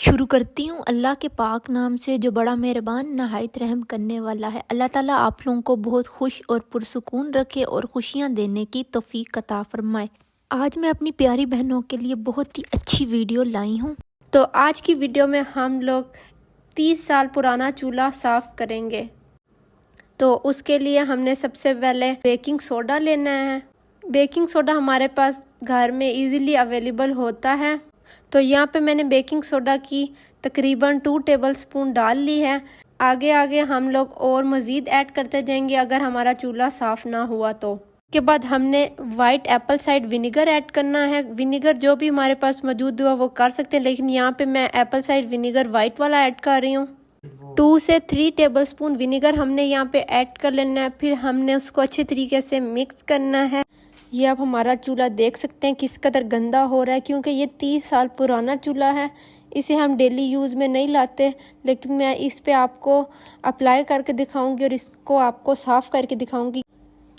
शुरू करती हूँ अल्लाह के पाक नाम से जो बड़ा मेहरबान नहायत रहम करने वाला है। अल्लाह ताला आप लोगों को बहुत खुश और पुरसुकून रखे और खुशियाँ देने की तौफीक अता फरमाए। आज मैं अपनी प्यारी बहनों के लिए बहुत ही अच्छी वीडियो लाई हूँ। तो आज की वीडियो में हम लोग 30 साल पुराना चूल्हा साफ़ करेंगे। तो उसके लिए हमने सबसे पहले बेकिंग सोडा लेना है। बेकिंग सोडा हमारे पास घर में इजीली अवेलेबल होता है। तो यहाँ पे मैंने बेकिंग सोडा की तकरीबन 2 टेबलस्पून डाल ली है। आगे आगे हम लोग और मज़ीद ऐड करते जाएंगे अगर हमारा चूल्हा साफ़ ना हुआ तो। के बाद हमने white Apple side vinegar add करना है। विनेगर जो भी हमारे पास मौजूद हुआ वो कर सकते हैं, लेकिन यहाँ पे मैं एप्पल साइड विनेगर वाइट वाला ऐड कर रही हूँ। 2 से 3 टेबलस्पून विनेगर हमने यहाँ पे ऐड कर लेना है। फिर हमने उसको अच्छे तरीके से मिक्स करना है। ये आप हमारा चूल्हा देख सकते हैं किस कदर गंदा हो रहा है, क्योंकि ये 30 साल पुराना चूल्हा है। इसे हम डेली यूज़ में नहीं लाते, लेकिन मैं इस पे आपको अप्लाई करके दिखाऊंगी और इसको आपको साफ़ करके दिखाऊंगी,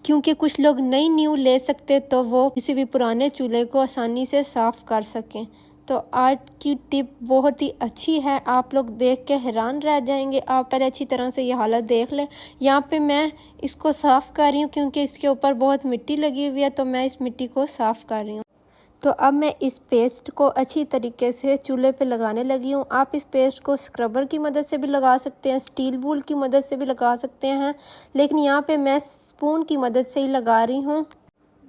क्योंकि कुछ लोग नई न्यू ले सकते तो वो किसी भी पुराने चूल्हे को आसानी से साफ़ कर सकें। तो आज की टिप बहुत ही अच्छी है, आप लोग देख के हैरान रह जाएंगे। आप पहले अच्छी तरह से ये हालत देख लें। यहाँ पे मैं इसको साफ़ कर रही हूँ क्योंकि इसके ऊपर बहुत मिट्टी लगी हुई है, तो मैं इस मिट्टी को साफ़ कर रही हूँ। तो अब मैं इस पेस्ट को अच्छी तरीके से चूल्हे पे लगाने लगी हूँ। आप इस पेस्ट को स्क्रबर की मदद से भी लगा सकते हैं, स्टील वूल की मदद से भी लगा सकते हैं, लेकिन यहाँ पे मैं स्पून की मदद से ही लगा रही हूँ।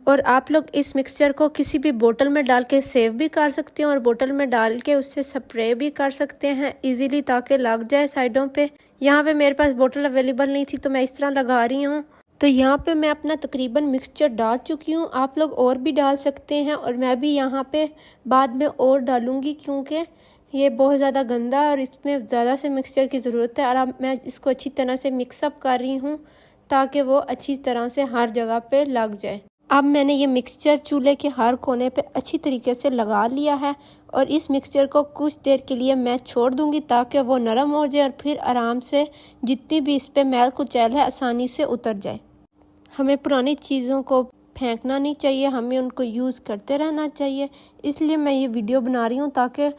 और आप लोग इस मिक्सचर को किसी भी बोतल में डाल के सेव भी कर सकते हैं और बोतल में डाल के उससे स्प्रे भी कर सकते हैं इजीली, ताकि लग जाए साइडों पे। यहाँ पे मेरे पास बोतल अवेलेबल नहीं थी तो मैं इस तरह लगा रही हूँ। तो यहाँ पे मैं अपना तकरीबन मिक्सचर डाल चुकी हूँ। आप लोग और भी डाल सकते हैं और मैं भी यहाँ पे बाद में और डालूँगी, क्योंकि ये बहुत ज़्यादा गंदा है और इसमें ज़्यादा से मिक्सचर की ज़रूरत है। और अब मैं इसको अच्छी तरह से मिक्सअप कर रही हूँ ताकि वो अच्छी तरह से हर जगह पे लग जाए। अब मैंने ये मिक्सचर चूल्हे के हर कोने पे अच्छी तरीके से लगा लिया है और इस मिक्सचर को कुछ देर के लिए मैं छोड़ दूंगी ताकि वो नरम हो जाए और फिर आराम से जितनी भी इस पे मैल कुचैल है आसानी से उतर जाए। हमें पुरानी चीज़ों को फेंकना नहीं चाहिए, हमें उनको यूज़ करते रहना चाहिए। इसलिए मैं ये वीडियो बना रही हूँ ताकि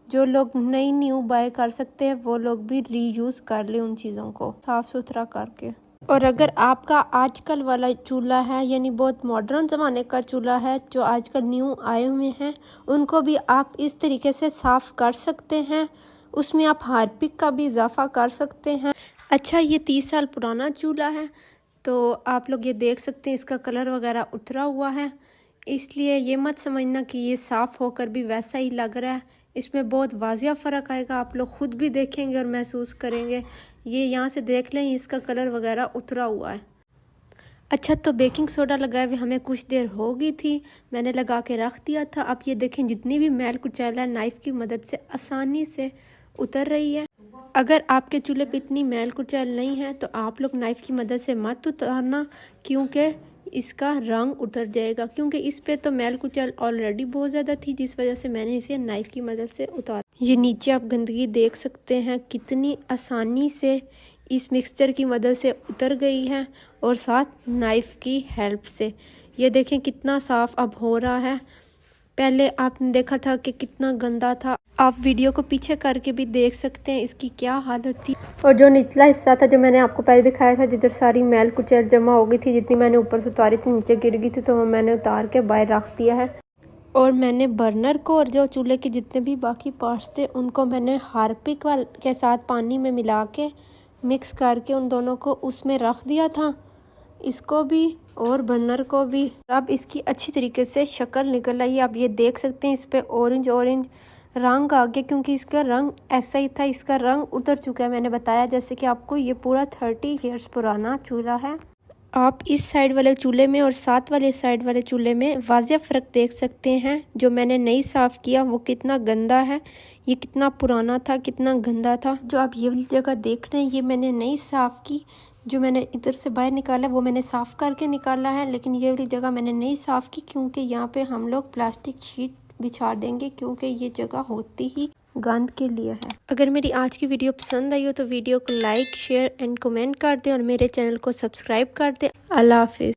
जो लोग नई न्यू बाय कर सकते हैं वो लोग भी रीयूज़ कर लें उन चीज़ों को साफ़ सुथरा करके। और अगर आपका आजकल वाला चूल्हा है, यानी बहुत मॉडर्न ज़माने का चूल्हा है, जो आजकल न्यू आए हुए हैं, उनको भी आप इस तरीके से साफ़ कर सकते हैं। उसमें आप हार्पिक का भी इजाफा कर सकते हैं। अच्छा, ये 30 साल पुराना चूल्हा है, तो आप लोग ये देख सकते हैं इसका कलर वगैरह उतरा हुआ है, इसलिए ये मत समझना कि ये साफ़ होकर भी वैसा ही लग रहा है। इसमें बहुत वाजिया फ़र्क आएगा, आप लोग ख़ुद भी देखेंगे और महसूस करेंगे। ये यहाँ से देख लें, इसका कलर वगैरह उतरा हुआ है। अच्छा, तो बेकिंग सोडा लगाए हुए हमें कुछ देर हो गई थी, मैंने लगा के रख दिया था। अब ये देखें जितनी भी मैल कुचैल है नाइफ़ की मदद से आसानी से उतर रही है। अगर आपके चूल्हे पे इतनी मैल कुचैल नहीं है तो आप लोग नाइफ़ की मदद से मत उतारना, क्योंकि इसका रंग उतर जाएगा। क्योंकि इस पे तो मैल कुचैल ऑलरेडी बहुत ज़्यादा थी, जिस वजह से मैंने इसे नाइफ़ की मदद से उतारा। ये नीचे आप गंदगी देख सकते हैं कितनी आसानी से इस मिक्सचर की मदद से उतर गई है और साथ नाइफ़ की हेल्प से। ये देखें कितना साफ़ अब हो रहा है। पहले आपने देखा था कि कितना गंदा था, आप वीडियो को पीछे करके भी देख सकते हैं इसकी क्या हालत थी। और जो निचला हिस्सा था जो मैंने आपको पहले दिखाया था, जिधर सारी मैल कुचैल जमा हो गई थी, जितनी मैंने ऊपर से उतारी थी नीचे गिर गई थी, तो वो मैंने उतार के बाहर रख दिया है। और मैंने बर्नर को और जो चूल्हे के जितने भी बाकी पार्ट्स थे उनको मैंने हार्पिक के साथ पानी में मिला के मिक्स करके उन दोनों को उसमें रख दिया था, इसको भी और बर्नर को भी। अब इसकी अच्छी तरीके से शक्ल निकल आई। आप ये देख सकते हैं इस पे ऑरेंज ऑरेंज रंग आ गया, क्योंकि इसका रंग ऐसा ही था, इसका रंग उतर चुका है। मैंने बताया जैसे कि आपको ये पूरा 30 ईयर्स पुराना चूल्हा है। आप इस साइड वाले चूल्हे में और साथ वाले साइड वाले चूल्हे में वाज़िया फ़र्क देख सकते हैं। जो मैंने नहीं साफ़ किया वो कितना गंदा है, ये कितना पुराना था, कितना गंदा था। जो आप ये वाली जगह देख रहे हैं ये मैंने नहीं साफ़ की, जो मैंने इधर से बाहर निकाला वो मैंने साफ़ करके निकाला है, लेकिन ये वाली जगह मैंने नहीं साफ़ की क्योंकि यहाँ पे हम लोग प्लास्टिक शीट बिछा देंगे, क्योंकि ये जगह होती ही गंद के लिए है। अगर मेरी आज की वीडियो पसंद आई हो तो वीडियो को लाइक शेयर एंड कमेंट कर दें और मेरे चैनल को सब्सक्राइब कर दें। अल्लाह हाफिज़।